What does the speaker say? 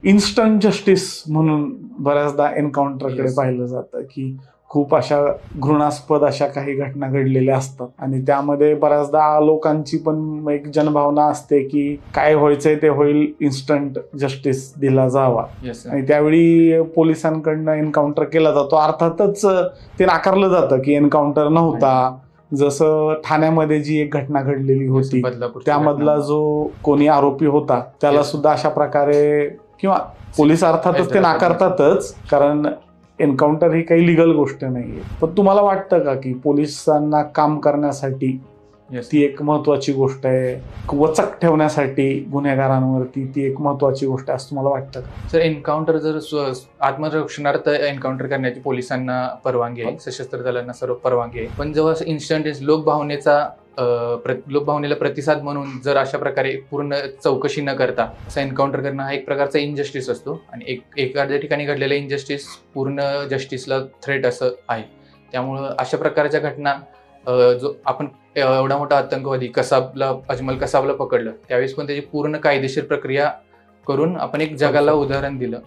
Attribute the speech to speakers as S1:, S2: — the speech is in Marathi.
S1: इन्स्टंट जस्टिस म्हणून बऱ्याचदा एन्काउंटरकडे
S2: Yes.
S1: पाहिलं जातं की खूप अशा घृणास्पद अशा काही घटना घडलेल्या असतात आणि त्यामध्ये बऱ्याचदा लोकांची पण एक जनभावना असते की काय व्हायचंय ते होईल, इन्स्टंट जस्टिस दिला जावा.
S2: Yes sir.
S1: आणि त्यावेळी पोलिसांकडनं एन्काउंटर केला जातो. अर्थातच ते नाकारलं जातं की एन्काउंटर नव्हता. जसं ठाण्यामध्ये जी एक घटना घडलेली होती
S2: बदलापूरची
S1: त्यामधला
S2: घटना.
S1: जो कोणी आरोपी होता त्याला
S2: Yes.
S1: सुद्धा अशा प्रकारे किंवा पोलीस अर्थातच ते नाकारतातच, कारण एन्काउंटर ही काही लिगल गोष्ट नाहीये. पण तुम्हाला वाटतं का की पोलिसांना काम करण्यासाठी
S2: Yes.
S1: ती एक महत्वाची गोष्ट आहे, वचक ठेवण्यासाठी गुन्हेगारांवरती ती एक महत्वाची गोष्ट आहे असं तुम्हाला वाटतं का?
S2: सर एन्काउंटर जर आत्मरक्षणार्थ एन्काउंटर करण्याची पोलिसांना परवानगी आहे, सशस्त्र दलांना सर्व परवानगी आहे. पण जेव्हा इन्स्टंट लोकभावनेला प्रतिसाद म्हणून जर अशा प्रकारे पूर्ण चौकशी न करता असं एन्काउंटर करणं हा एक प्रकारचा इनजस्टिस असतो आणि एखाद्या ठिकाणी घडलेला इनजस्टिस पूर्ण जस्टिसला थ्रेट असं आहे. त्यामुळं अशा प्रकारच्या घटना जो आपण एवढा मोठा आतंकवादी अजमल कसाबला पकडलं त्यावेळेस पण त्याची पूर्ण कायदेशीर प्रक्रिया करून आपण एक जगाला उदाहरण दिलं